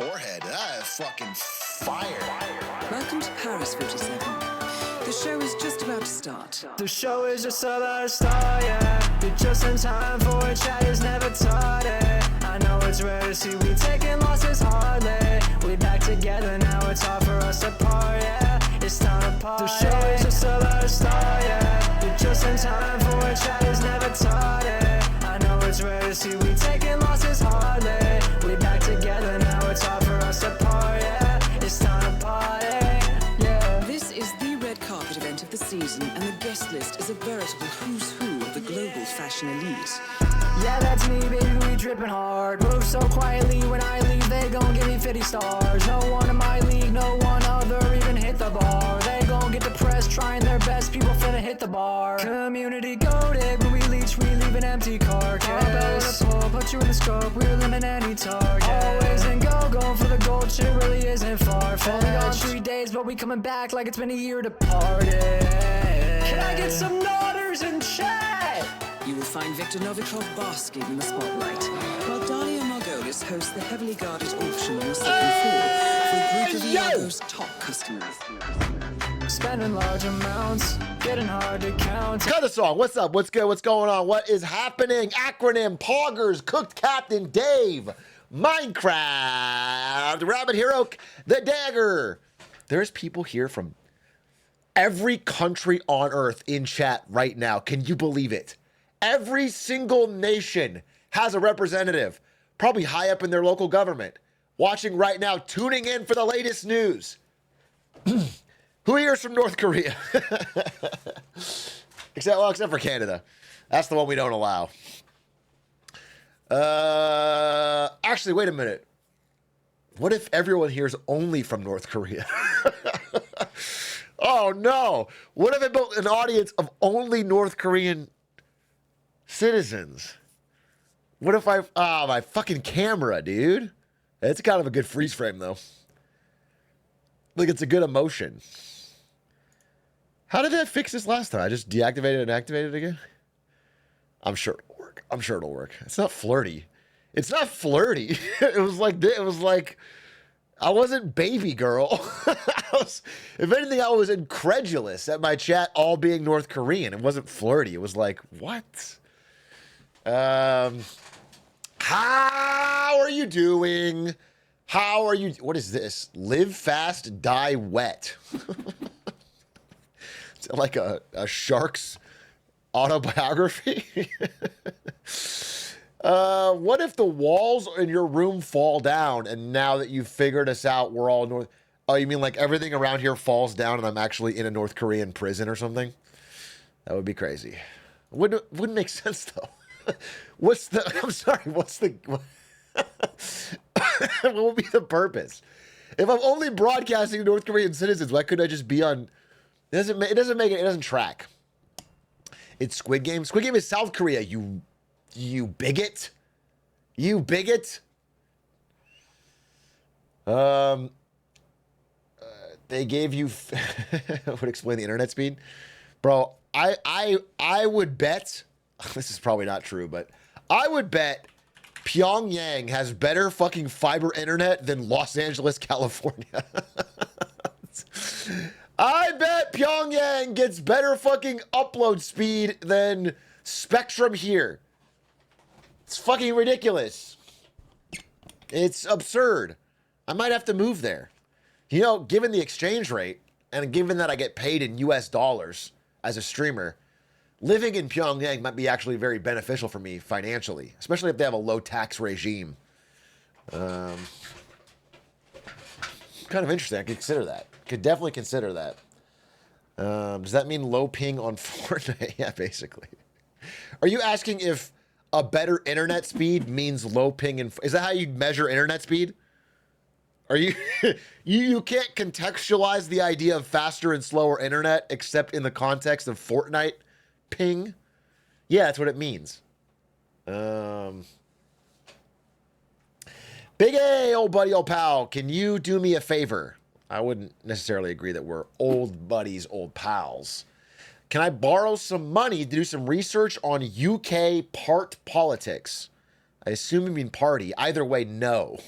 forehead. That is fucking fire. Welcome to Paris 47. The show is just about to start. The show is just about to start, yeah. You're just in time for a chat is never taught it. I know it's rare to see we taking losses hardly. We back together now, it's hard for us to part, yeah. It's time to party. The show is just about to start, yeah. You're just in time for a chat is never taught it. I know it's rare to see we taking losses hardly. We back together now, it's hard for us to part, yeah. It's time to party, yeah. This is the red carpet event of the season, and the guest list is a veritable who's who of the global fashion elite. Yeah, that's me, baby, we dripping hard. Move so quietly, when I leave, they gon' give me 50 stars. No one in my league, no one other even hit the bar. They gon' get depressed, trying their best, people finna hit the bar. Community goated, when we leech, we leave an empty carcass. Put you in the scope, we're limiting any target. Always in go, going for the gold, shit really isn't far-fetched. Only on 3 days, but we coming back like it's been a year departed. Can I get some nodders in chat? You will find Victor Novikov basking in the spotlight, while Dalia Margolis hosts the heavily guarded auction on the second floor for a group of Iago's top customers. Spending large amounts, getting hard to count. Cut the song. What's up? What's good? What's going on? What is happening? Acronym, Poggers, Cooked Captain, Dave, Minecraft, Rabbit Hero, The Dagger. There's people here from every country on earth in chat right now. Can you believe it? Every single nation has a representative, probably high up in their local government, watching right now, tuning in for the latest news. Who here is from North Korea? except for Canada. That's the one we don't allow. Actually, wait a minute. What if everyone here is only from North Korea? Oh, no. What if I built an audience of only North Korean citizens? What if my fucking camera, dude. It's kind of a good freeze frame, though. Like, it's a good emotion. How did that fix this last time? I just deactivated and activated it again? I'm sure it'll work. I'm sure it'll work. It's not flirty. It's not flirty. It was like I wasn't baby girl. If anything, I was incredulous at my chat all being North Korean. It wasn't flirty. It was like, what? How are you doing? How are you? What is this? Live fast, die wet. Is it like a shark's autobiography? What if the walls in your room fall down and now that you've figured us out, we're all North... Oh, you mean like everything around here falls down and I'm actually in a North Korean prison or something? That would be crazy. Wouldn't make sense, though. I'm sorry, what would be the purpose? If I'm only broadcasting North Korean citizens, why couldn't I just be on... It doesn't track. It's Squid Game. Squid Game is South Korea, you bigot. You bigot. They gave you... would explain the internet speed? Bro, I would bet... This is probably not true, but I would bet Pyongyang has better fucking fiber internet than Los Angeles, California. I bet Pyongyang gets better fucking upload speed than Spectrum here. It's fucking ridiculous. It's absurd. I might have to move there. You know, given the exchange rate, and given that I get paid in US dollars as a streamer, living in Pyongyang might be actually very beneficial for me financially, especially if they have a low tax regime. Kind of interesting. I could consider that. Could definitely consider that. Does that mean low ping on Fortnite? Yeah, basically. Are you asking if a better internet speed means low ping? Is that how you measure internet speed? Are you you can't contextualize the idea of faster and slower internet except in the context of Fortnite ping? Yeah, that's what it means. Big A, old buddy, old pal, can you do me a favor? I wouldn't necessarily agree that we're old buddies, old pals. Can I borrow some money to do some research on UK part politics? I assume you mean party. Either way, no.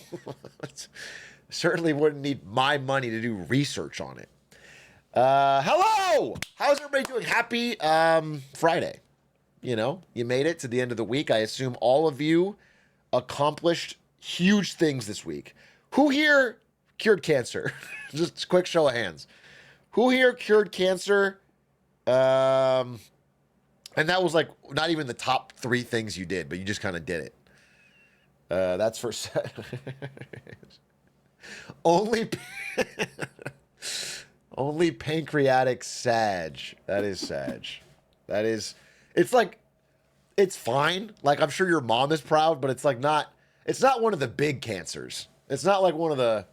Certainly wouldn't need my money to do research on it. Hello! How's everybody doing? Happy Friday. You know, you made it to the end of the week. I assume all of you accomplished huge things this week. Who here cured cancer? Just a quick show of hands. Who here cured cancer? And that was like not even the top 3 things you did, but you just kind of did it. That's for only only pancreatic Sag. That is Sag. That is. It's like, it's fine. Like, I'm sure your mom is proud, but it's like not. It's not one of the big cancers. It's not like one of the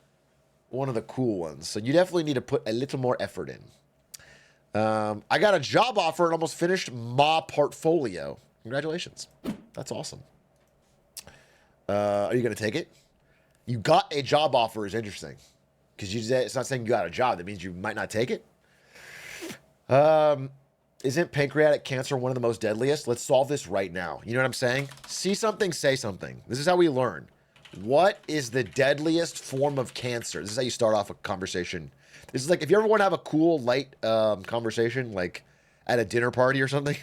cool ones. So you definitely need to put a little more effort in. I got a job offer and almost finished my portfolio. Congratulations. That's awesome. Are you going to take it? You got a job offer is interesting. Because it's not saying you got a job. That means you might not take it. Isn't pancreatic cancer one of the most deadliest? Let's solve this right now. You know what I'm saying? See something, say something. This is how we learn. What is the deadliest form of cancer? This is how you start off a conversation. This is like, if you ever want to have a cool, light conversation, like at a dinner party or something,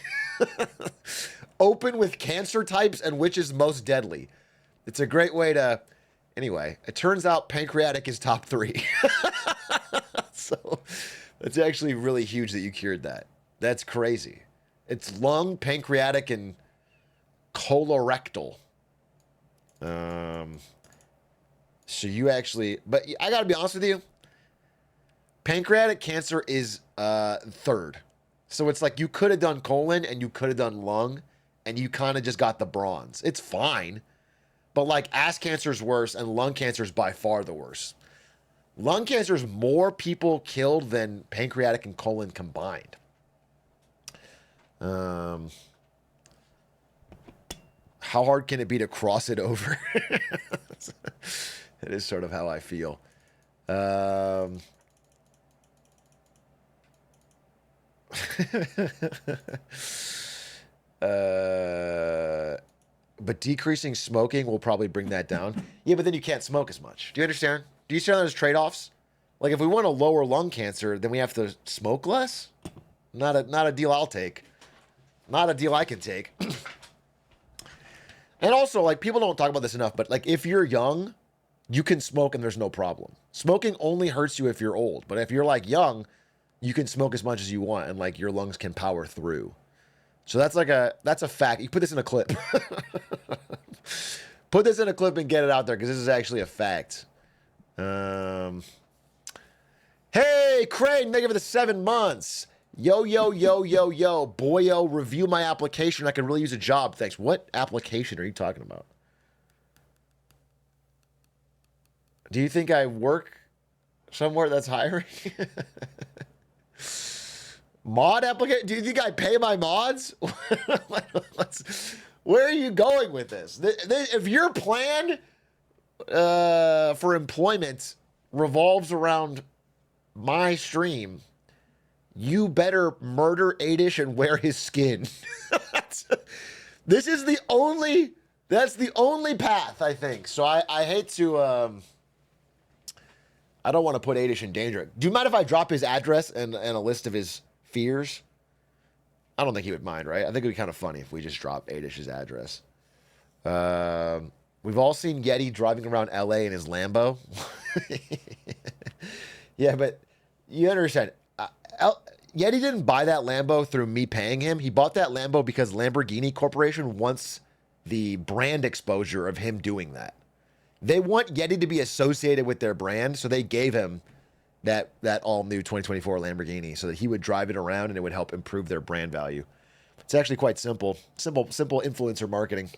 open with cancer types and which is most deadly. It's a great way to... Anyway, it turns out pancreatic is top 3. So it's actually really huge that you cured that. That's crazy. It's lung, pancreatic, and colorectal. So you actually... But I got to be honest with you. Pancreatic cancer is 3rd. So it's like you could have done colon and you could have done lung. And you kind of just got the bronze. It's fine. But like ass cancer is worse and lung cancer is by far the worst. Lung cancer is more people killed than pancreatic and colon combined. How hard can it be to cross it over? It is sort of how I feel. But decreasing smoking will probably bring that down. Yeah, but then you can't smoke as much. Do you understand? Do you understand those trade-offs? Like, if we want to lower lung cancer, then we have to smoke less? Not a deal I'll take. Not a deal I can take. And also, like, people don't talk about this enough, but, like, if you're young, you can smoke and there's no problem. Smoking only hurts you if you're old. But if you're, like, young, you can smoke as much as you want and, like, your lungs can power through. So that's a fact. You put this in a clip. Put this in a clip and get it out there because this is actually a fact. Hey, Crane, thank you for the 7 months. Yo, boyo, review my application. I can really use a job. Thanks. What application are you talking about? Do you think I work somewhere that's hiring? Mod application? Do you think I pay my mods? Where are you going with this? If your plan for employment revolves around my stream, you better murder Adish and wear his skin. This is the only... That's the only path, I think. So I hate to... I don't want to put Adish in danger. Do you mind if I drop his address and a list of his... fears? I don't think he would mind, right? I think it would be kind of funny if we just dropped Adish's address. We've all seen Yeti driving around LA in his Lambo. Yeah, but you understand. Yeti didn't buy that Lambo through me paying him. He bought that Lambo because Lamborghini Corporation wants the brand exposure of him doing that. They want Yeti to be associated with their brand, so they gave him that all-new 2024 Lamborghini so that he would drive it around and it would help improve their brand value. It's actually quite simple. Simple influencer marketing.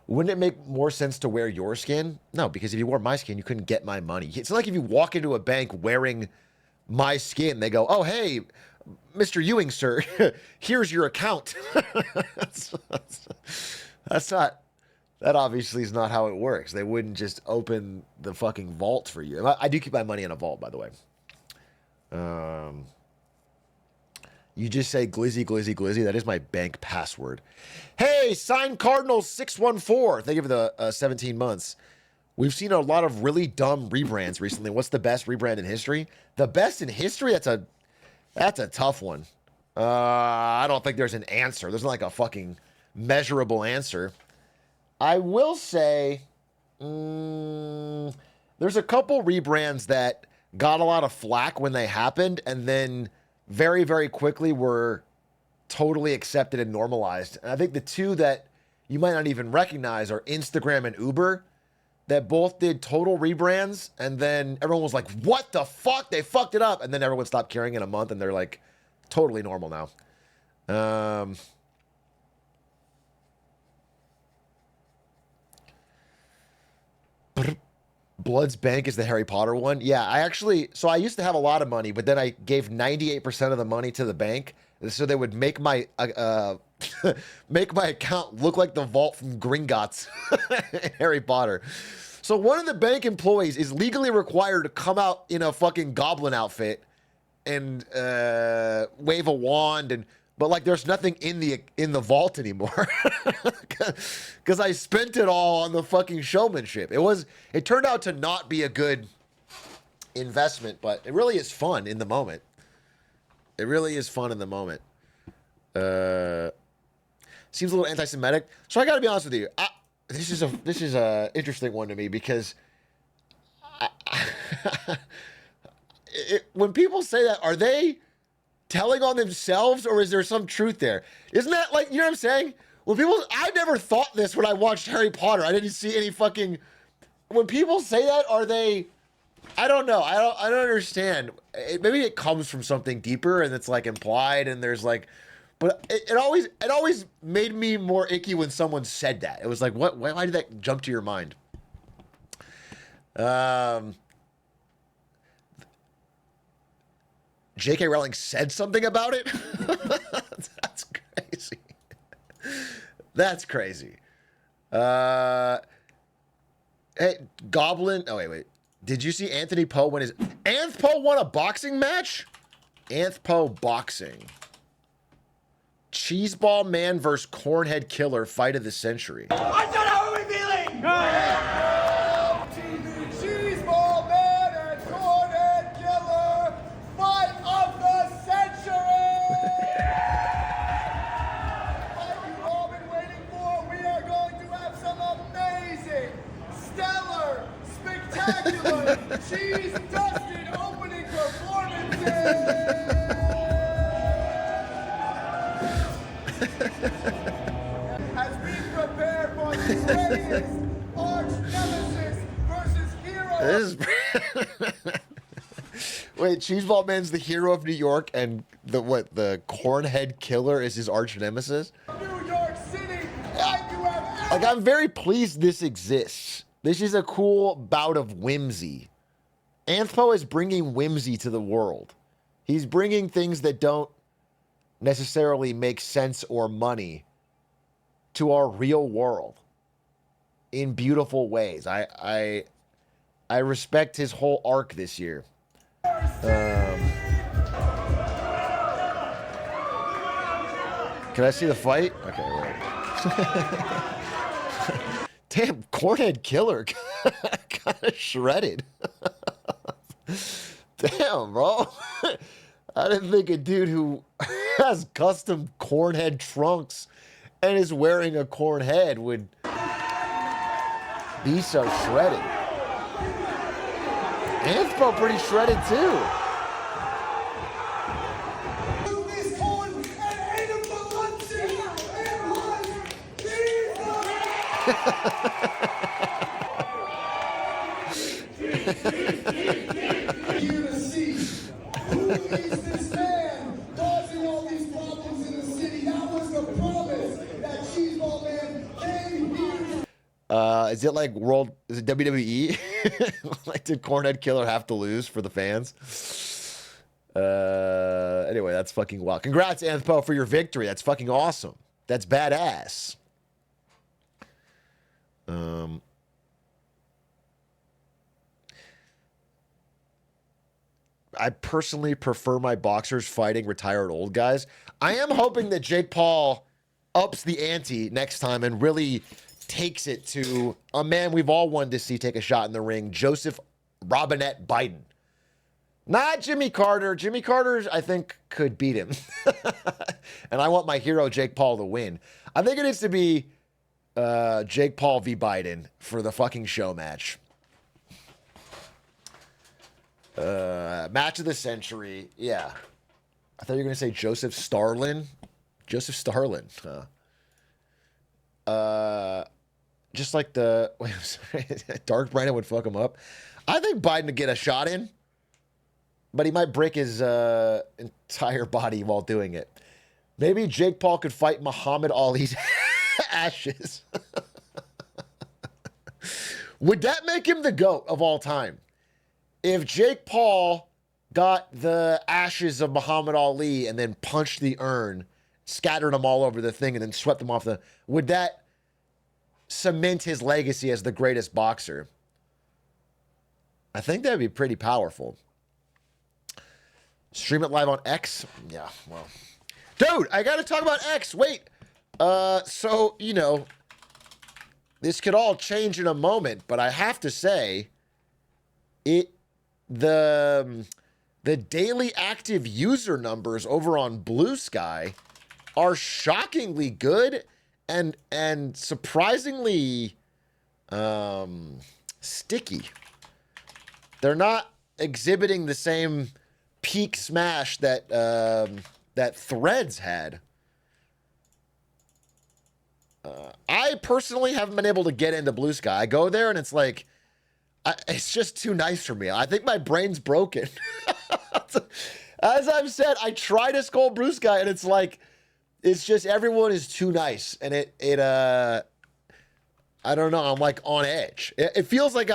Wouldn't it make more sense to wear your skin? No, because if you wore my skin, you couldn't get my money. It's not like if you walk into a bank wearing my skin, they go, oh, hey, Mr. Ewing, sir, here's your account. That's not... That obviously is not how it works. They wouldn't just open the fucking vault for you. I do keep my money in a vault, by the way. You just say glizzy, glizzy, glizzy. That is my bank password. Hey, Sign Cardinal 614. Thank you for the 17 months. We've seen a lot of really dumb rebrands recently. What's the best rebrand in history? The best in history? That's a tough one. I don't think there's an answer. There's not like a fucking measurable answer. I will say there's a couple rebrands that got a lot of flack when they happened and then very, very quickly were totally accepted and normalized. And I think the two that you might not even recognize are Instagram and Uber, that both did total rebrands, and then everyone was like, what the fuck? They fucked it up. And then everyone stopped caring in a month, and they're like totally normal now. Blood's Bank is the Harry Potter one. Yeah, I used to have a lot of money, but then I gave 98% of the money to the bank, so they would make my make my account look like the vault from Gringotts in Harry Potter. So one of the bank employees is legally required to come out in a fucking goblin outfit and wave a wand, but like there's nothing in the vault anymore because I spent it all on the fucking showmanship. It turned out to not be a good investment, but it really is fun in the moment. It really is fun in the moment. Seems a little anti-Semitic. So I got to be honest with you. This is a interesting one to me because when people say that, are they telling on themselves or is there some truth there? Isn't that like, you know what I'm saying? I never thought this when I watched Harry Potter. I didn't see any fucking, when people say that, are they, I don't know. I don't understand. Maybe it comes from something deeper and it's like implied and there's like, but it always made me more icky when someone said that. It was like, what? Why did that jump to your mind? J.K. Rowling said something about it? That's crazy. That's crazy. Hey, Goblin. Oh, wait. Did you see AnthPo win his... AnthPo won a boxing match? AnthPo boxing. Cheeseball Man versus Cornhead Killer, fight of the century. I don't know how we're feeling! Cheeseball Man and Cornhead Killer, fight of the century! Like you've all been waiting for, we are going to have some amazing, stellar, spectacular, cheese-dusted opening performances! As we prepare for the greatest arch nemesis versus hero. Wait, Cheeseball Man's the hero of New York, and the Cornhead Killer is his arch nemesis? New York City, like you have Like, I'm very pleased this exists. This is a cool bout of whimsy. AnthPo is bringing whimsy to the world. He's bringing things that don't necessarily make sense or money to our real world in beautiful ways. I respect his whole arc this year. Can I see the fight? Okay, right. Damn, Cornhead Killer kind of shredded. Damn, bro. I didn't think a dude who has custom Cornhead trunks and is wearing a corn head would be so shredded. AnthPo pretty shredded too. this corn and ate him for lunch. Here to see who is this man causing all these problems in the city. That was the promise that Cheeseball Man came here. Is it like is it WWE? Like, did Cornhead Killer have to lose for the fans? Anyway, that's fucking wild. Congrats, AnthPo, for your victory. That's fucking awesome. That's badass. I personally prefer my boxers fighting retired old guys. I am hoping that Jake Paul ups the ante next time and really takes it to a man we've all wanted to see take a shot in the ring, Joseph Robinette Biden. Not Jimmy Carter. Jimmy Carter, I think, could beat him. And I want my hero, Jake Paul, to win. I think it needs to be Jake Paul v. Biden for the fucking show match. Match of the century. Yeah. I thought you were going to say Joseph Starlin. Joseph Starlin. Just like the... Wait, I'm sorry. Dark Brandon would fuck him up. I think Biden would get a shot in, but he might break his entire body while doing it. Maybe Jake Paul could fight Muhammad Ali's ashes. Would that make him the GOAT of all time? If Jake Paul got the ashes of Muhammad Ali and then punched the urn, scattered them all over the thing, and then swept them off the... Would that cement his legacy as the greatest boxer? I think that'd be pretty powerful. Stream it live on X? Yeah, well... Dude, I gotta talk about X. Wait. So, you know, this could all change in a moment, but I have to say, the daily active user numbers over on Blue Sky are shockingly good and surprisingly sticky. They're not exhibiting the same peak smash that that Threads had. I personally haven't been able to get into Blue Sky. I go there and it's like, it's just too nice for me. I think my brain's broken. As I've said, I try to scroll Blue Sky and it's like, it's just everyone is too nice. And I don't know, I'm like on edge. It feels like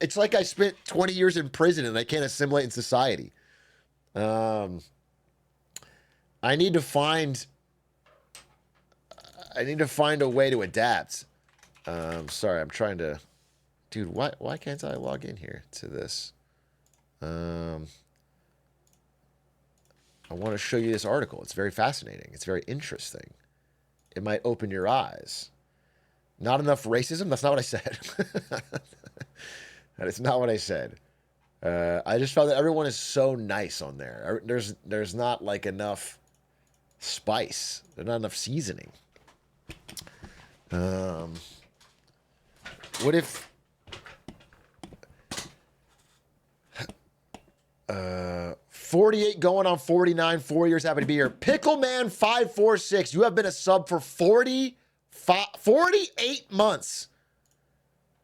it's like I spent 20 years in prison and I can't assimilate in society. I need to find a way to adapt. Sorry, I'm trying to... Dude, why can't I log in here to this? I want to show you this article. It's very fascinating. It's very interesting. It might open your eyes. Not enough racism? That's not what I said. That is not what I said. I just found that everyone is so nice on there. There's not like enough spice. There's not enough seasoning. What if 48 going on 49, 4 years happy to be here. Pickleman 546, you have been a sub for 48 months.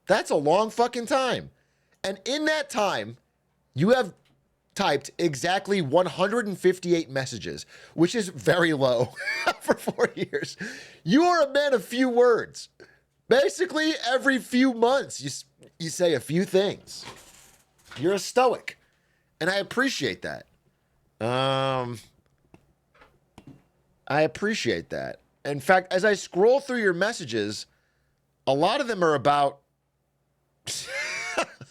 That's a long fucking time. And in that time, you have typed exactly 158 messages, which is very low for 4 years. You are a man of few words. Basically, every few months, you say a few things. You're a stoic. And I appreciate that. I appreciate that. In fact, as I scroll through your messages, a lot of them are about...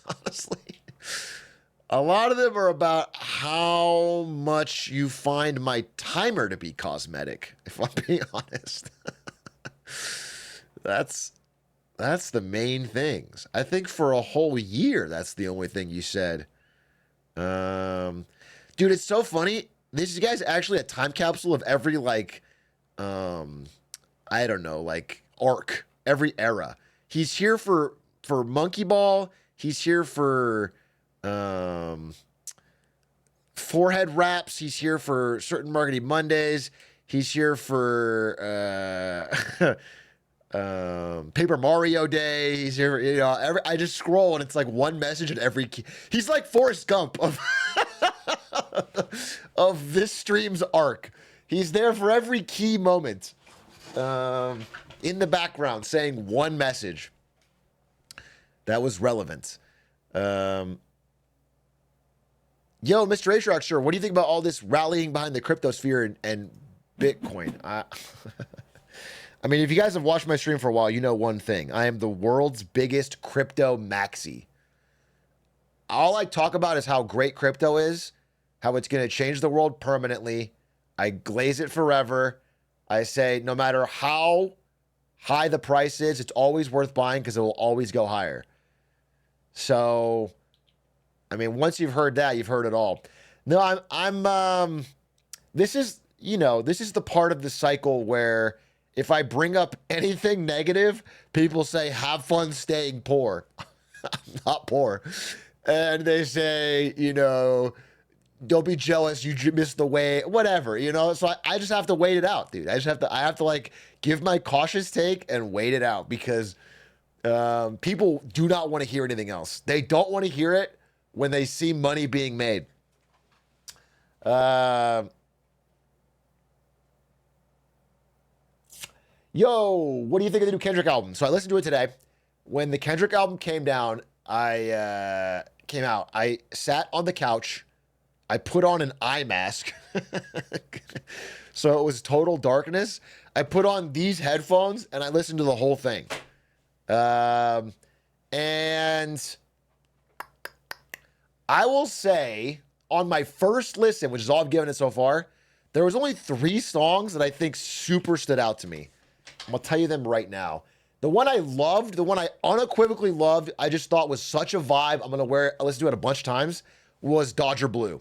honestly... A lot of them are about how much you find my timer to be cosmetic, if I'm being honest. That's the main things. I think for a whole year, that's the only thing you said. Dude, it's so funny. This guy's actually a time capsule of every, like, I don't know, like, arc, every era. He's here for Monkey Ball. He's here for... forehead wraps. He's here for certain marketing Mondays. He's here for Paper Mario Day. He's here, you know. I just scroll and it's like one message at every key. He's like Forrest Gump of of this stream's arc. He's there for every key moment. In the background, saying one message that was relevant. Yo, Mr. Atrioc, sure. What do you think about all this rallying behind the cryptosphere and Bitcoin? I mean, if you guys have watched my stream for a while, you know one thing. I am the world's biggest crypto maxi. All I talk about is how great crypto is, how it's going to change the world permanently. I glaze it forever. I say no matter how high the price is, it's always worth buying because it will always go higher. So, I mean, once you've heard that, you've heard it all. No, this is the part of the cycle where if I bring up anything negative, people say, have fun staying poor. I'm not poor. And they say, don't be jealous, you missed the way, whatever, So I just have to wait it out, dude. I have to like give my cautious take and wait it out because people do not want to hear anything else. They don't want to hear it when they see money being made. Yo, what do you think of the new Kendrick album? So I listened to it today. When the Kendrick album came out, I sat on the couch. I put on an eye mask. So it was total darkness. I put on these headphones and I listened to the whole thing. And I will say on my first listen, which is all I've given it so far, there was only 3 songs that I think super stood out to me. I'm going to tell you them right now. The one I loved, the one I unequivocally loved, I just thought was such a vibe. I listened to it a bunch of times, was Dodger Blue.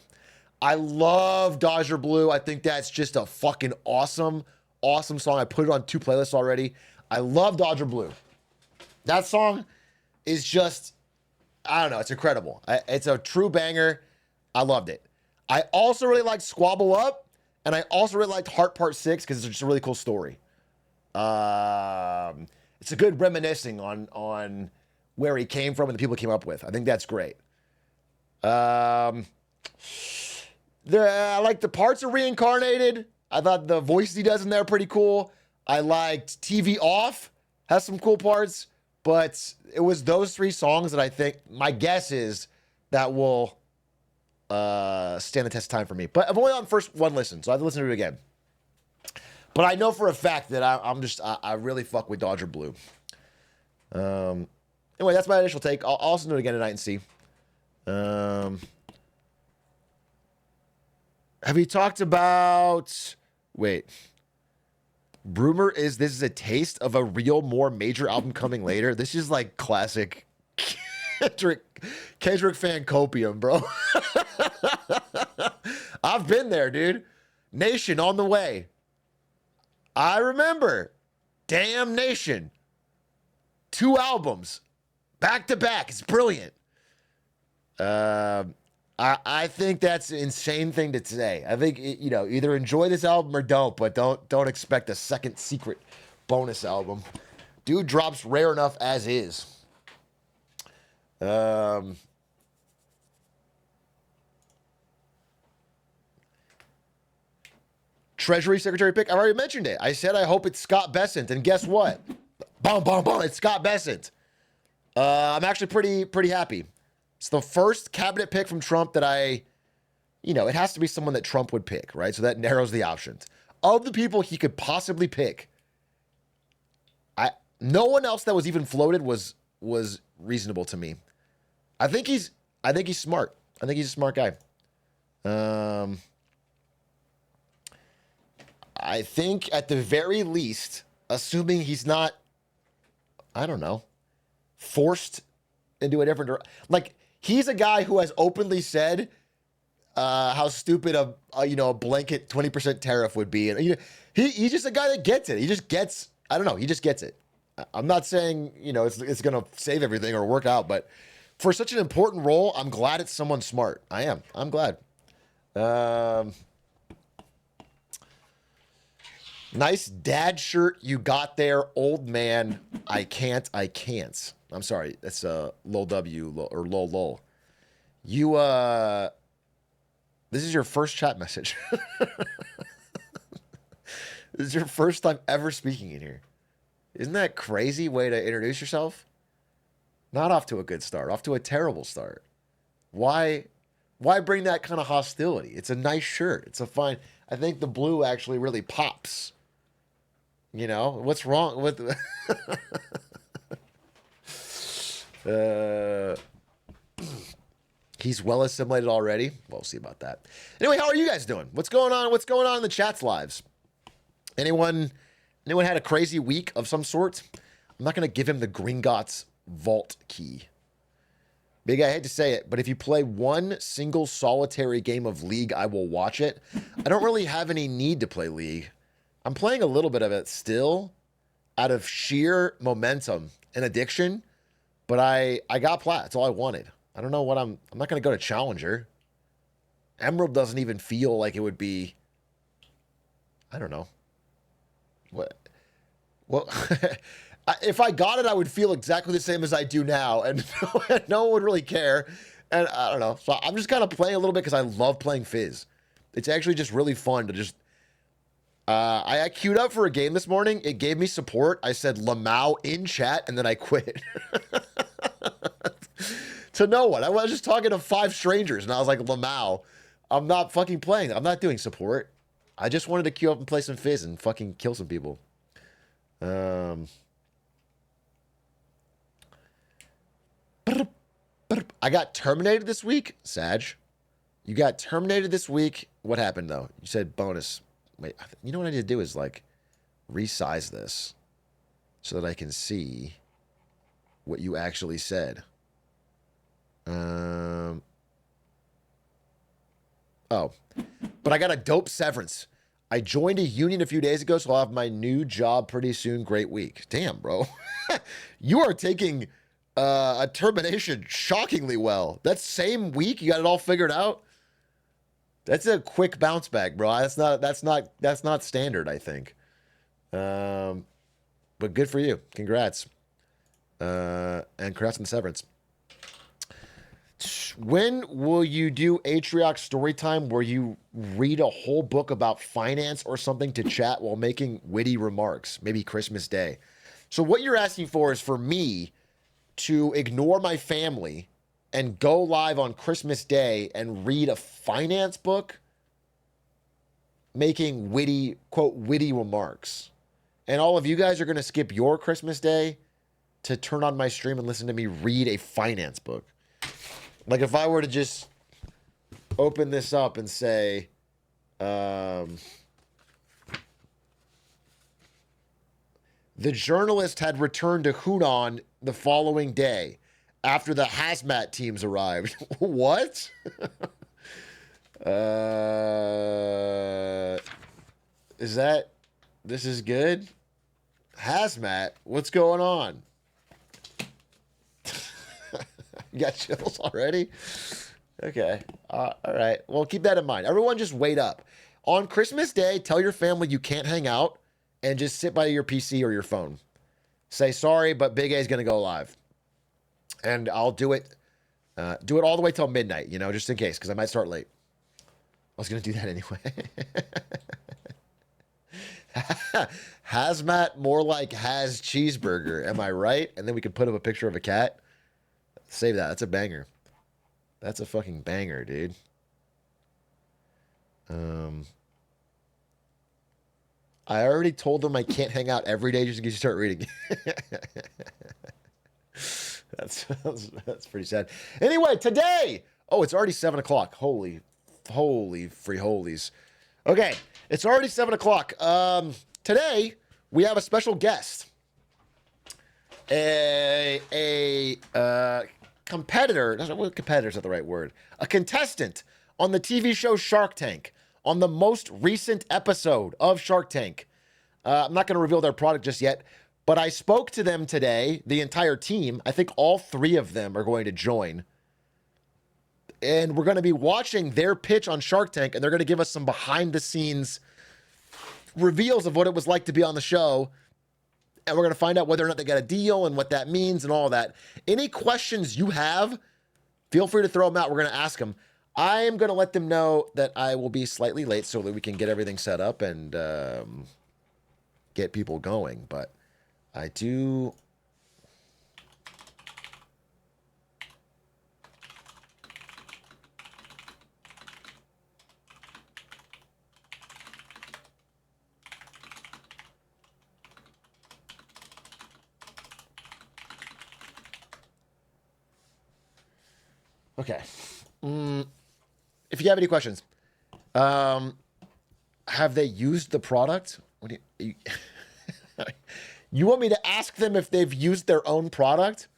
I love Dodger Blue. I think that's just a fucking awesome song. I put it on 2 playlists already. I love Dodger Blue. That song is just, I don't know, it's incredible. It's a true banger. I loved it. I also really liked Squabble Up, and I also really liked Heart Part 6 because it's just a really cool story. It's a good reminiscing on where he came from and the people he came up with. I think that's great. I like the parts of Reincarnated. I thought the voices he does in there are pretty cool. I liked TV Off, has some cool parts, but it was those 3 songs that I think, my guess is, that will stand the test of time for me. But I've only on first one listen, so I have to listen to it again. But I know for a fact that I really fuck with Dodger Blue. Anyway, that's my initial take. I'll also do it again tonight and see. Have you talked about... Wait. Rumor is this is a taste of a real, more major album coming later. This is like classic Kendrick fan copium, bro. I've been there, dude. Nation on the way. I remember. Damn Nation. 2 albums. Back to back. It's brilliant. I think that's an insane thing to say. I think, either enjoy this album or don't, but don't expect a second secret bonus album. Dude drops rare enough as is. Treasury Secretary pick. I already mentioned it. I said I hope it's Scott Bessent, and guess what? Boom, boom, boom. It's Scott Bessent. I'm actually pretty happy. It's the first cabinet pick from Trump that it has to be someone that Trump would pick, right? So that narrows the options. Of the people he could possibly pick, no one else that was even floated was reasonable to me. I think he's smart. I think he's a smart guy. I think at the very least, assuming he's not, I don't know, forced into a different, he's a guy who has openly said how stupid a blanket 20% tariff would be, and he's just a guy that gets it. He just gets, I don't know, he just gets it. I'm not saying it's gonna save everything or work out, but for such an important role, I'm glad it's someone smart. I'm glad. Nice dad shirt you got there, old man. I can't. I'm sorry. That's lol W or lol. You this is your first chat message. This is your first time ever speaking in here. Isn't that a crazy way to introduce yourself? Not off to a good start, off to a terrible start. Why bring that kind of hostility? It's a nice shirt. It's a fine. I think the blue actually really pops. What's wrong with He's well assimilated already. We'll see about that. Anyway, how are you guys doing? What's going on? What's going on in the chat's lives? Anyone had a crazy week of some sort? I'm not going to give him the Gringotts vault key. Big, I hate to say it, but if you play one single solitary game of League, I will watch it. I don't really have any need to play League. I'm playing a little bit of it still out of sheer momentum and addiction, but I got plat. That's all I wanted. I don't know what I'm not going to go to Challenger. Emerald doesn't even feel like it would be, I don't know. What? Well, if I got it, I would feel exactly the same as I do now, and no one would really care. And I don't know. So I'm just kind of playing a little bit because I love playing Fizz. It's actually just really fun to just... I queued up for a game this morning. It gave me support. I said Lamau in chat, and then I quit. To no one. I was just talking to 5 strangers, and I was like, Lamau, I'm not fucking playing. I'm not doing support. I just wanted to queue up and play some Fizz and fucking kill some people. I got terminated this week, Sag. You got terminated this week. What happened, though? You said bonus. Wait, you know what I need to do is, like, resize this so that I can see what you actually said. Oh. But I got a dope severance. I joined a union a few days ago, so I'll have my new job pretty soon. Great week. Damn, bro. You are taking a termination shockingly well. That same week, you got it all figured out? That's a quick bounce back, bro. That's not standard, I think. But good for you. Congrats. And congrats on the severance. When will you do Atrioc story time where you read a whole book about finance or something to chat while making witty remarks? Maybe Christmas Day. So what you're asking for is for me to ignore my family and go live on Christmas Day and read a finance book making witty, quote, witty remarks. And all of you guys are going to skip your Christmas Day to turn on my stream and listen to me read a finance book. Like if I were to just open this up and say, the journalist had returned to Hunan the following day after the hazmat teams arrived. What? This is good? Hazmat? What's going on? You got chills already? Okay. All right. Well, keep that in mind. Everyone just wait up. On Christmas Day, tell your family you can't hang out and just sit by your PC or your phone. Say, sorry, but Big A is going to go live. And I'll do it all the way till midnight, you know, just in case, because I might start late. I was going to do that anyway. Hazmat, more like has cheeseburger. Am I right? And then we could put up a picture of a cat. Save that. That's a banger. That's a fucking banger, dude. I already told them I can't hang out every day just in case you start reading. That's pretty sad. Anyway, today. Oh, it's already 7 o'clock. Holy free holies. Okay, it's already 7 o'clock. Today we have a special guest. A competitor. Competitor's not the right word. A contestant on the TV show Shark Tank. On the most recent episode of Shark Tank. I'm not going to reveal their product just yet, but I spoke to them today, the entire team. I think all 3 of them are going to join. And we're going to be watching their pitch on Shark Tank, and they're going to give us some behind-the-scenes reveals of what it was like to be on the show. And we're going to find out whether or not they got a deal and what that means and all that. Any questions you have, feel free to throw them out. We're going to ask them. I am going to let them know that I will be slightly late so that we can get everything set up and get people going. But I do... Okay. If you have any questions, have they used the product? What do you you want me to ask them if they've used their own product?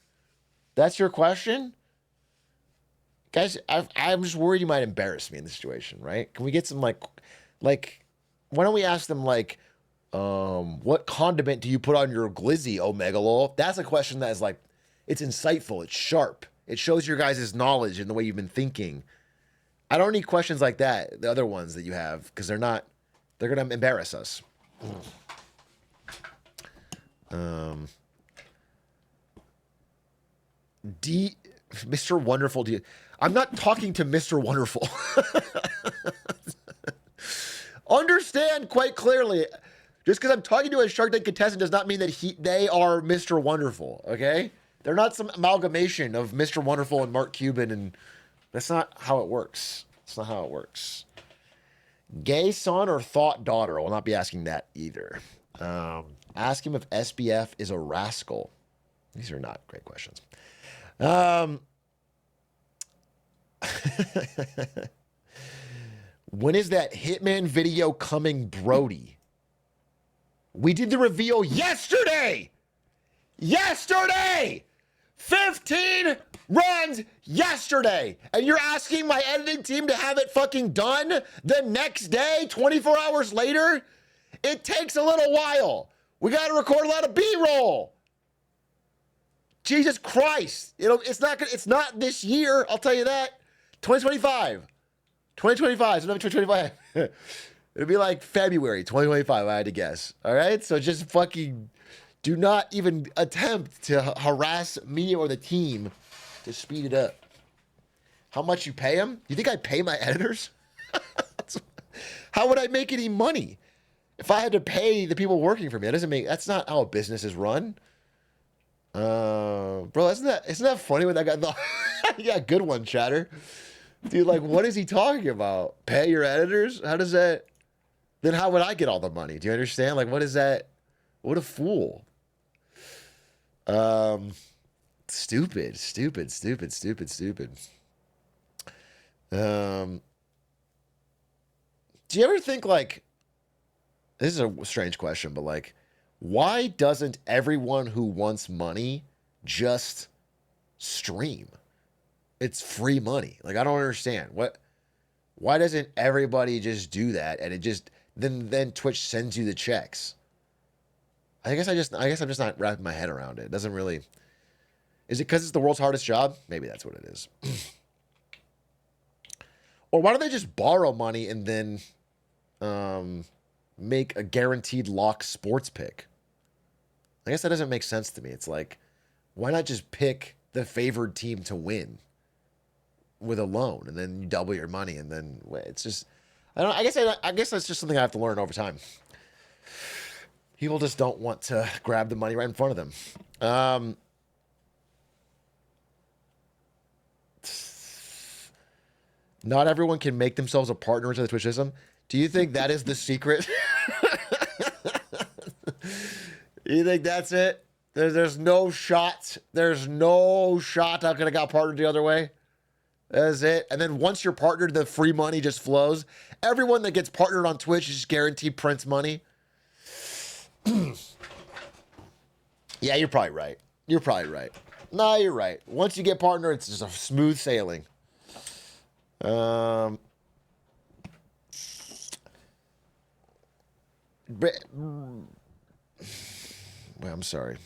That's your question? Guys, I'm just worried you might embarrass me in this situation, right? Can we get some, like, why don't we ask them, like, what condiment do you put on your glizzy, Omegalol? That's a question that is, like, it's insightful, it's sharp. It shows your guys' knowledge and the way you've been thinking. I don't need questions like that, the other ones that you have, because they're going to embarrass us. Mr. Wonderful, I'm not talking to Mr. Wonderful. Understand quite clearly, just because I'm talking to a Shark Tank contestant does not mean that they are Mr. Wonderful, okay? They're not some amalgamation of Mr. Wonderful and Mark Cuban, and that's not how it works. It's not how it works. Gay son or thought daughter? I will not be asking that either. Ask him if SBF is a rascal. These are not great questions. When is that Hitman video coming, Brody? We did the reveal yesterday! Yesterday! 15 runs yesterday! And you're asking my editing team to have it fucking done the next day, 24 hours later? It takes a little while. We got to record a lot of B-roll. Jesus Christ. It's not this year, I'll tell you that. 2025. 2025. So 2025. It'll be like February 2025, I had to guess. All right? So just fucking do not even attempt to harass me or the team to speed it up. How much you pay them? You think I pay my editors? How would I make any money? If I had to pay the people working for me, that's not how a business is run. Bro, isn't that funny when that guy thought? Yeah, good one, Chatter. Dude, like, what is he talking about? Pay your editors? How does that? Then how would I get all the money? Do you understand? Like, what is that? What a fool. Stupid. Do you ever think, like, this is a strange question, but, like, why doesn't everyone who wants money just stream? It's free money. Like, I don't understand. Why doesn't everybody just do that? And it just then Twitch sends you the checks. I guess I'm just not wrapping my head around it. It doesn't really. Is it because it's the world's hardest job? Maybe that's what it is. Or why don't they just borrow money and then make a guaranteed lock sports pick? I guess that doesn't make sense to me. It's like, why not just pick the favored team to win with a loan, and then you double your money, and then it's just, I guess that's just something I have to learn over time. People just don't want to grab the money right in front of them. Not everyone can make themselves a partner into the Twitch system. Do you think that is the secret? You think that's it? There's no shot. There's no shot I could have got partnered the other way. That's it. And then once you're partnered, the free money just flows. Everyone that gets partnered on Twitch is just guaranteed prints money. Yeah, you're probably right. You're probably right. No, you're right. Once you get partnered, it's just a smooth sailing. Wait, I'm sorry.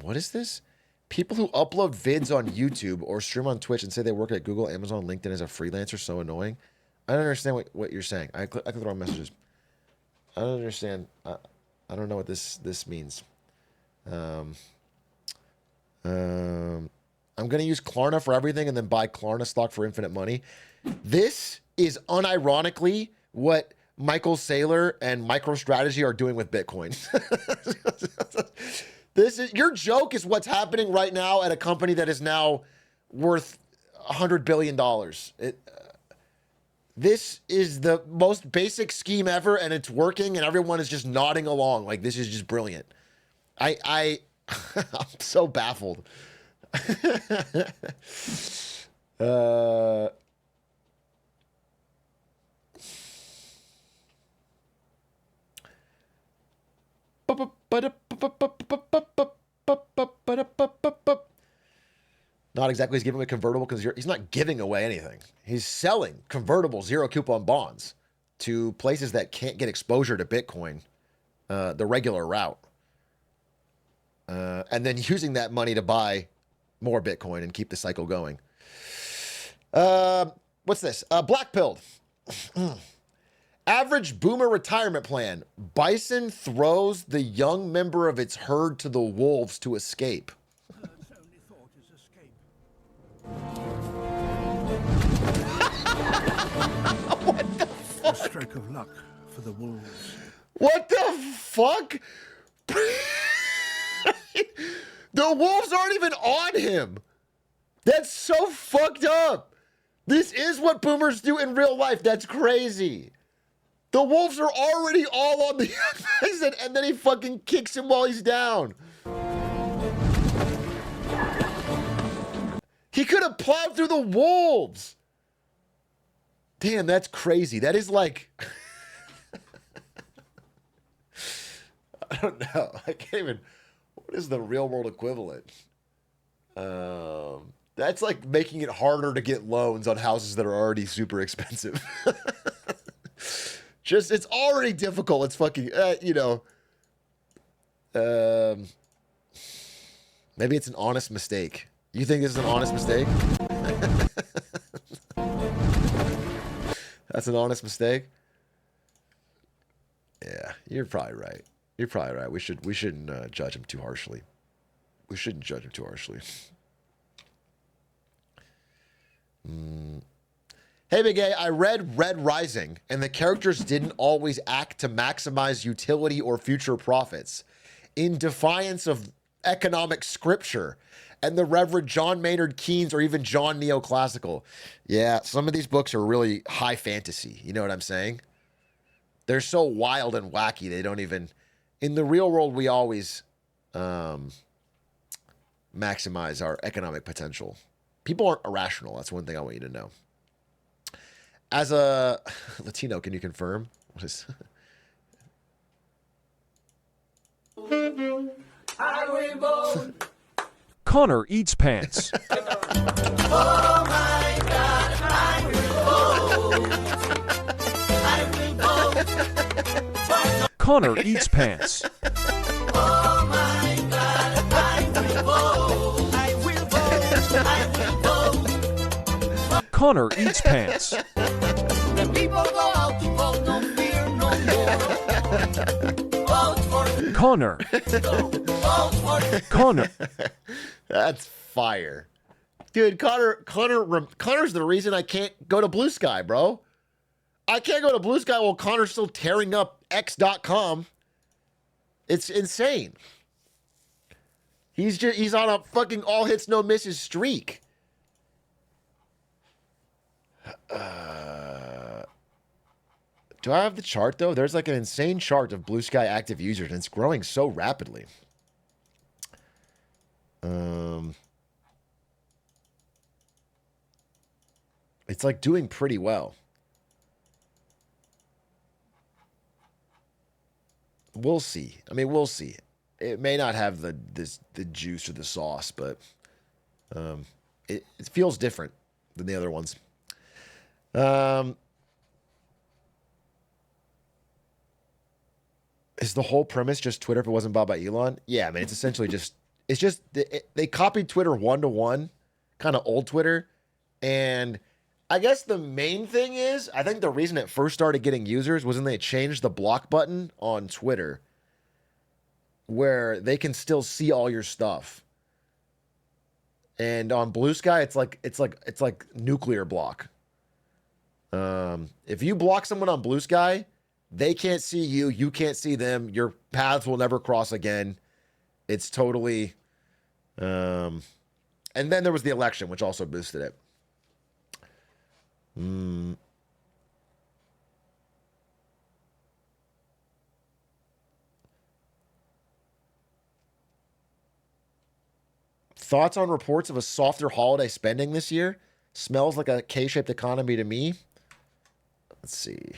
What is this? People who upload vids on YouTube or stream on Twitch and say they work at Google, Amazon, LinkedIn as a freelancer, so annoying. I don't understand what you're saying. I clicked the wrong messages. I don't understand. I don't know what this means. I'm going to use Klarna for everything and then buy Klarna stock for infinite money. This is unironically what Michael Saylor and MicroStrategy are doing with Bitcoin. Your joke is what's happening right now at a company that is now worth $100 billion. This is the most basic scheme ever, and it's working, and everyone is just nodding along like this is just brilliant. I'm so baffled. Not exactly he's giving away convertible because he's not giving away anything. He's selling convertible zero coupon bonds to places that can't get exposure to Bitcoin the regular route. And then using that money to buy more Bitcoin and keep the cycle going. What's this? Black pilled. Average boomer retirement plan. Bison throws the young member of its herd to the wolves to escape. What the fuck? A stroke of luck for the wolves. What the fuck? The wolves aren't even on him. That's so fucked up. This is what boomers do in real life. That's crazy. The wolves are already all on the exit, and then he fucking kicks him while he's down. He could have plowed through the wolves. Damn, that's crazy. That is like... I don't know. I can't even... What is the real world equivalent? That's like making it harder to get loans on houses that are already super expensive. Just, it's already difficult. It's fucking, you know. Maybe it's an honest mistake. You think this is an honest mistake? That's an honest mistake? Yeah, you're probably right. You're probably right. We shouldn't judge him too harshly. We shouldn't judge him too harshly. Hey, Big A, I read Red Rising, and the characters didn't always act to maximize utility or future profits, in defiance of economic scripture and the Reverend John Maynard Keynes or even John Neoclassical. Yeah, some of these books are really high fantasy. You know what I'm saying? They're so wild and wacky, they don't even... In the real world, we always maximize our economic potential. People aren't irrational. That's one thing I want you to know. As a Latino, can you confirm? What is... Connor eats pants. Oh my God, I will vote. Connor eats pants. Oh my God, I will vote. I will vote. I will vote. Connor eats pants. The people go out to vote, no fear, no more. Vote for Connor. vote for Connor. That's fire. Dude, Connor's the reason I can't go to Blue Sky, bro. I can't go to Blue Sky while Connor's still tearing up X.com. It's insane. He's on a fucking all hits, no misses streak. Do I have the chart, though? There's like an insane chart of Blue Sky active users, and it's growing so rapidly. It's like doing pretty well. We'll see. I mean, we'll see. It may not have the juice or the sauce, but it feels different than the other ones. Is the whole premise just Twitter if it wasn't bought by Elon? Yeah, I mean, it's essentially just... It's just... They copied Twitter one-to-one, kind of old Twitter, and... I guess the main thing is, I think the reason it first started getting users was when they changed the block button on Twitter, where they can still see all your stuff. And on Blue Sky, it's like nuclear block. If you block someone on Blue Sky, they can't see you, you can't see them, your paths will never cross again. It's totally... And then there was the election, which also boosted it. Thoughts on reports of a softer holiday spending this year? Smells like a K-shaped economy to me. Let's see.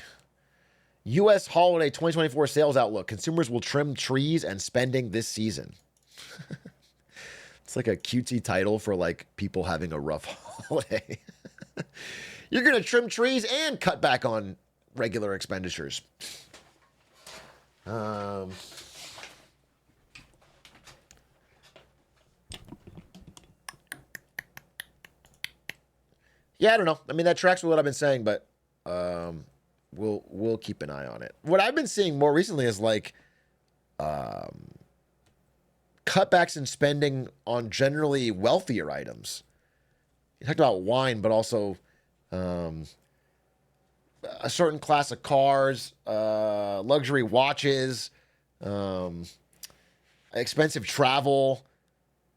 U.S. holiday 2024 sales outlook. Consumers will trim trees and spending this season. It's like a cutesy title for like people having a rough holiday. You're going to trim trees and cut back on regular expenditures. Yeah, I don't know. I mean, that tracks with what I've been saying, but we'll keep an eye on it. What I've been seeing more recently is like cutbacks in spending on generally wealthier items. You talked about wine, but also a certain class of cars, luxury watches, expensive travel.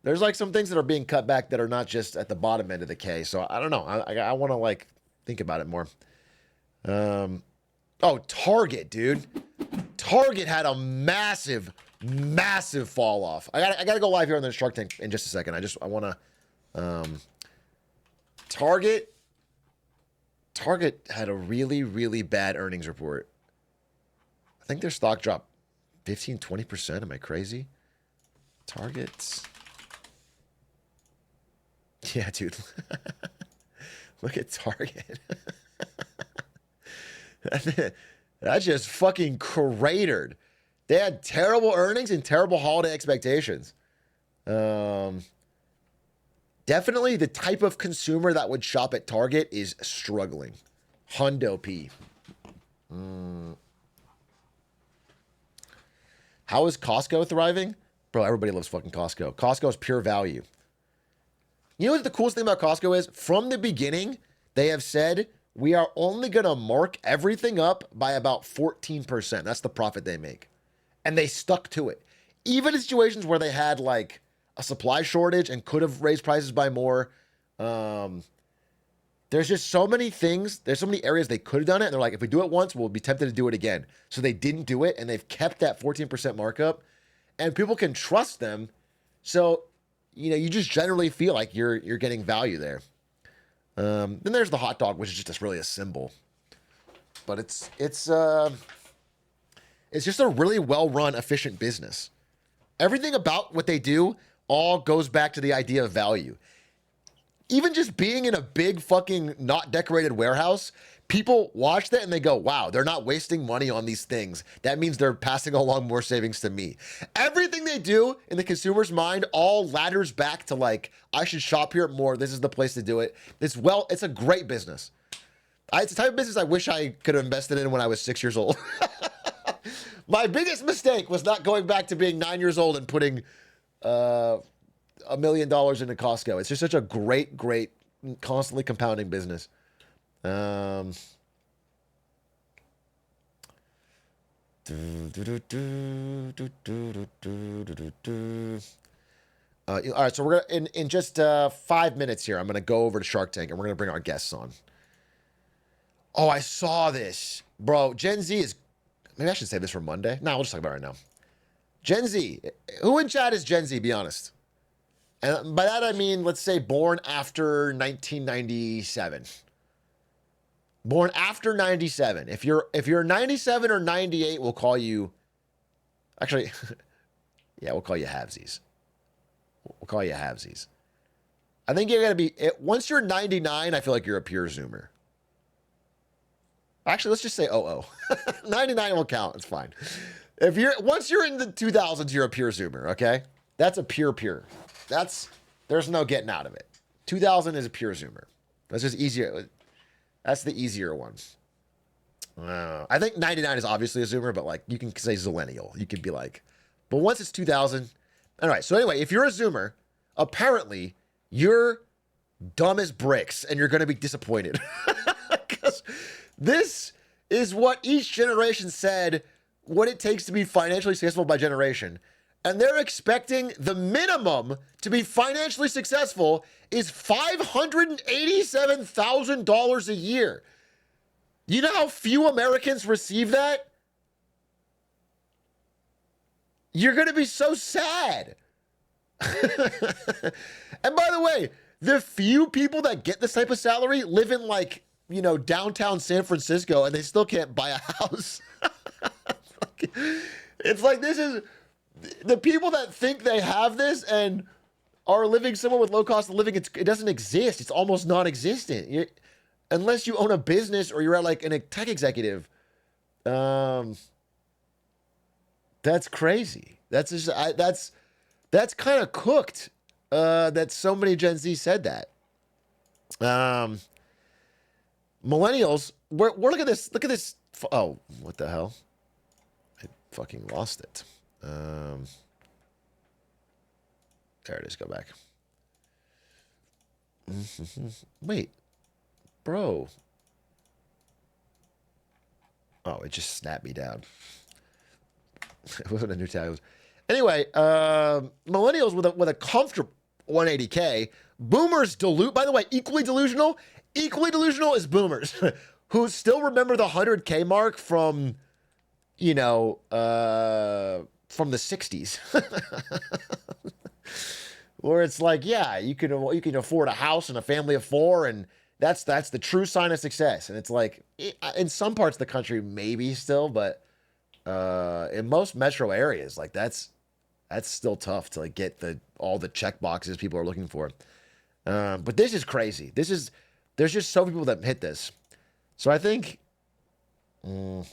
There's like some things that are being cut back that are not just at the bottom end of the K. So I don't know. I want to like think about it more. Oh, Target, dude. Target had a massive fall off. I gotta go live here on the Shark Tank in just a second. I want to. Target had a really bad earnings report. I think their stock dropped 15-20%. Am I crazy? Target's. Yeah, dude. Look at Target. That just fucking cratered. They had terrible earnings and terrible holiday expectations. Definitely the type of consumer that would shop at Target is struggling. Hundo P. How is Costco thriving? Bro, everybody loves fucking Costco. Costco is pure value. You know what the coolest thing about Costco is? From the beginning, they have said, we are only going to mark everything up by about 14%. That's the profit they make. And they stuck to it. Even in situations where they had like a supply shortage and could have raised prices by more. There's just so many things. There's so many areas they could have done it. And they're like, if we do it once, we'll be tempted to do it again. So they didn't do it. And they've kept that 14% markup. And people can trust them. So, you know, you just generally feel like you're getting value there. Then there's the hot dog, which is just really a symbol. But it's just a really well-run, efficient business. Everything about what they do all goes back to the idea of value. Even just being in a big fucking not decorated warehouse, people watch that and they go, wow, they're not wasting money on these things. That means they're passing along more savings to me. Everything they do in the consumer's mind all ladders back to like, I should shop here more. This is the place to do it. It's a great business. It's the type of business I wish I could have invested in when I was 6 years old. My biggest mistake was not going back to being 9 years old and putting $1 million into Costco. It's just such a great, constantly compounding business. All right, so we're gonna in just 5 minutes here. I'm gonna go over to Shark Tank and we're gonna bring our guests on. Oh, I saw this, bro. Gen Z is. Maybe I should save this for Monday. No, we'll just talk about it right now. Gen Z. Who in chat is Gen Z? Be honest. And by that I mean, let's say born after 1997. Born after 97. If you're 97 or 98, we'll call you. Actually, yeah, we'll call you halvesies. We'll call you halvesies. I think you're gonna be. Once you're 99, I feel like you're a pure Zoomer. Actually, let's just say 00. 99 will count. It's fine. Once you're in the 2000s, you're a pure Zoomer. Okay, that's a pure. There's no getting out of it. 2000 is a pure Zoomer. That's just easier. That's the easier one. I think 99 is obviously a Zoomer, but like you can say Zillennial. You can be like, but once it's 2000. All right. So anyway, if you're a Zoomer, apparently you're dumb as bricks and you're going to be disappointed. Because this is what each generation said what it takes to be financially successful by generation. And they're expecting the minimum to be financially successful is $587,000 a year. You know how few Americans receive that? You're going to be so sad. And by the way, the few people that get this type of salary live in like, you know, downtown San Francisco and they still can't buy a house. It's like this is the people that think they have this and are living somewhere with low cost of living. It doesn't exist. It's almost non-existent. Unless you own a business or you're at like a tech executive. That's crazy. That's just that's kind of cooked. That so many Gen Z said that. Millennials, we're look at this. Look at this. Oh, what the hell? I fucking lost it. There it is. Go back. Wait, bro. Oh, it just snapped me down. It wasn't a new tag. Anyway, millennials with a comfortable 180K. Boomers dilute. By the way, equally delusional. Equally delusional is boomers who still remember the 100K mark from, you know, from the 60s. Where it's like, yeah, you can afford a house and a family of 4, and that's the true sign of success. And it's like, in some parts of the country, maybe still, but in most metro areas, like that's still tough to like get all the check boxes people are looking for. But this is crazy. There's just so many people that hit this. So I think is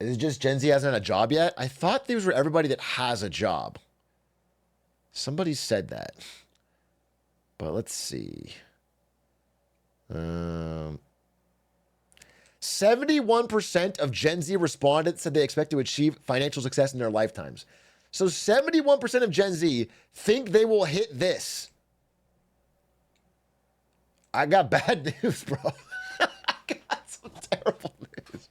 it just Gen Z hasn't had a job yet? I thought these were everybody that has a job. Somebody said that. But let's see. 71% of Gen Z respondents said they expect to achieve financial success in their lifetimes. So 71% of Gen Z think they will hit this. I got bad news, bro. I got some terrible news.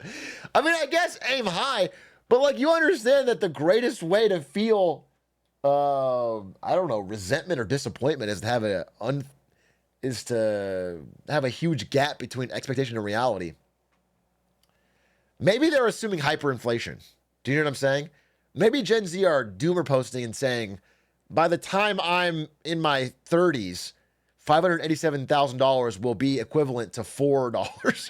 I mean, I guess aim high, but like you understand that the greatest way to feel, I don't know, resentment or disappointment is to have a huge gap between expectation and reality. Maybe they're assuming hyperinflation. Do you know what I'm saying? Maybe Gen Z are doomer posting and saying, by the time I'm in my 30s, $587,000 will be equivalent to $4.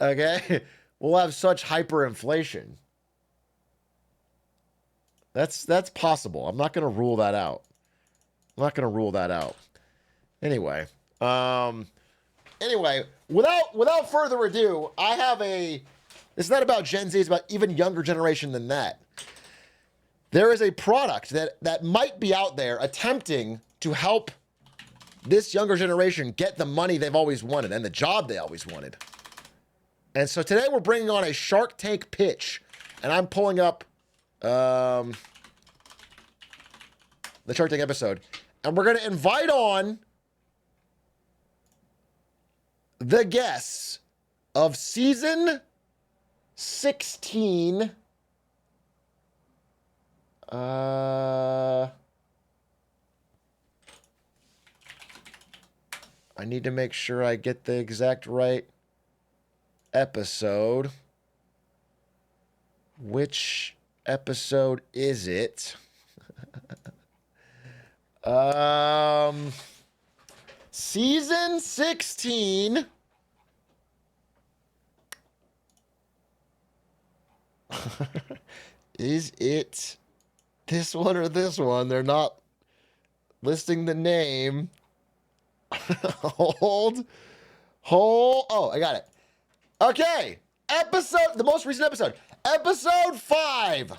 Okay? We'll have such hyperinflation. That's possible. I'm not going to rule that out. Anyway, without further ado, I have it's not about Gen Z, it's about even younger generation than that. There is a product that might be out there attempting to help this younger generation get the money they've always wanted and the job they always wanted. And so today we're bringing on a Shark Tank pitch, and I'm pulling up the Shark Tank episode, and we're going to invite on the guests of season 16. I need to make sure I get the exact right episode. Which episode is it? Season 16. Is it this one or this one? They're not listing the name. Hold. Oh, I got it. Okay. The most recent episode. Episode 5.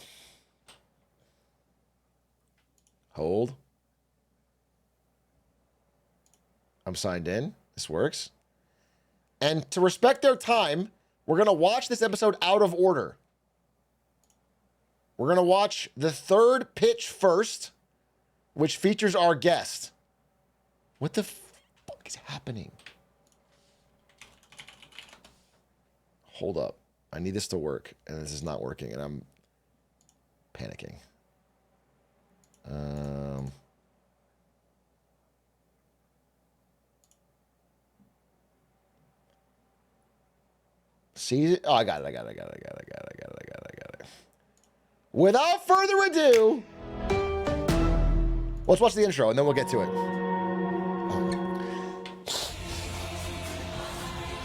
Hold. I'm signed in. This works. And to respect their time, we're going to watch this episode out of order. We're going to watch the third pitch first, which features our guest. What the fuck is happening? Hold up. I need this to work, and this is not working, and I'm panicking. See? Oh, I got it. without further ado, let's watch the intro and then we'll get to it.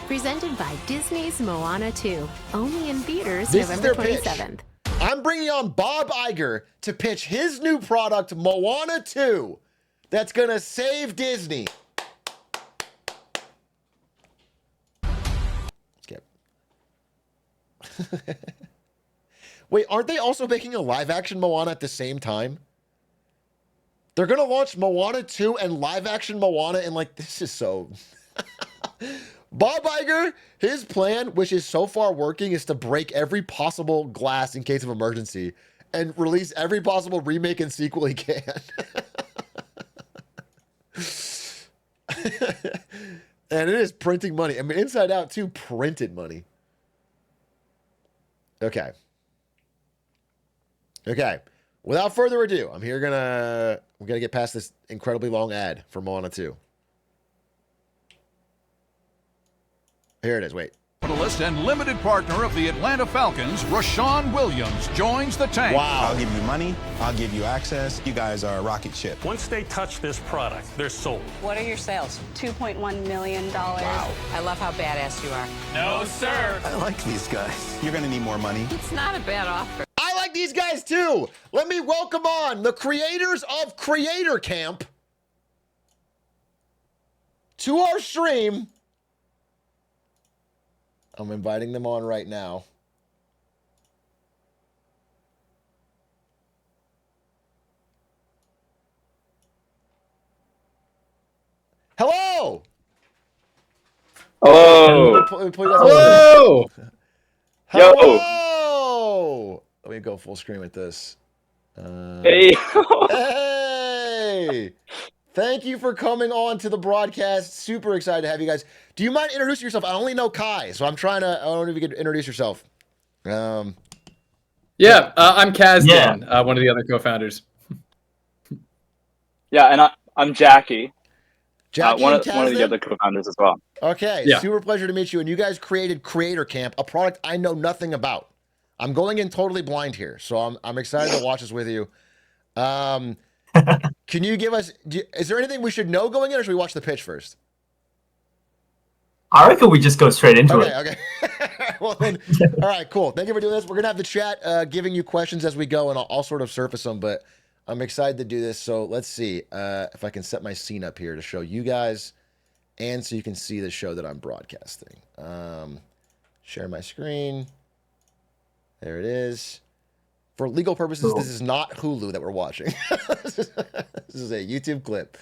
Presented by Disney's Moana 2. Only in theaters This is November their pitch. 27th. I'm bringing on Bob Iger to pitch his new product, Moana 2, that's going to save Disney. Skip. Wait, aren't they also making a live-action Moana at the same time? They're going to launch Moana 2 and live-action Moana, and like, this is so... Bob Iger, his plan, which is so far working, is to break every possible glass in case of emergency and release every possible remake and sequel he can. And it is printing money. I mean, Inside Out 2 printed money. Okay. Without further ado, we're gonna get past this incredibly long ad for Moana 2. Here it is, wait. Capitalist and limited partner of the Atlanta Falcons, Rashawn Williams, joins the tank. Wow. I'll give you money. I'll give you access. You guys are a rocket ship. Once they touch this product, they're sold. What are your sales? $2.1 million. Wow. I love how badass you are. No, sir. I like these guys. You're going to need more money. It's not a bad offer. I like these guys too. Let me welcome on the creators of Creator Camp to our stream. I'm inviting them on right now. Hello. Hello. Hello. Yo. Hello. Let me go full screen with this. Hey. Hey. Thank you for coming on to the broadcast. Super excited to have you guys. Do you mind introducing yourself? I only know Kai, so I don't know if you could introduce yourself. I'm Kazdan, one of the other co-founders. Yeah, and I'm Jackie. Jackie one and of the other co-founders as well. Okay, super pleasure to meet you. And you guys created Creator Camp, a product I know nothing about. I'm going in totally blind here, so I'm excited to watch this with you. Can you give us, is there anything we should know going in, or should we watch the pitch first? I reckon we just go straight into it. Okay. Well, then, all right, cool. Thank you for doing this. We're going to have the chat giving you questions as we go, and I'll sort of surface them, but I'm excited to do this. So let's see if I can set my scene up here to show you guys and so you can see the show that I'm broadcasting. Share my screen. There it is. For legal purposes, This is not Hulu that we're watching. This is a YouTube clip.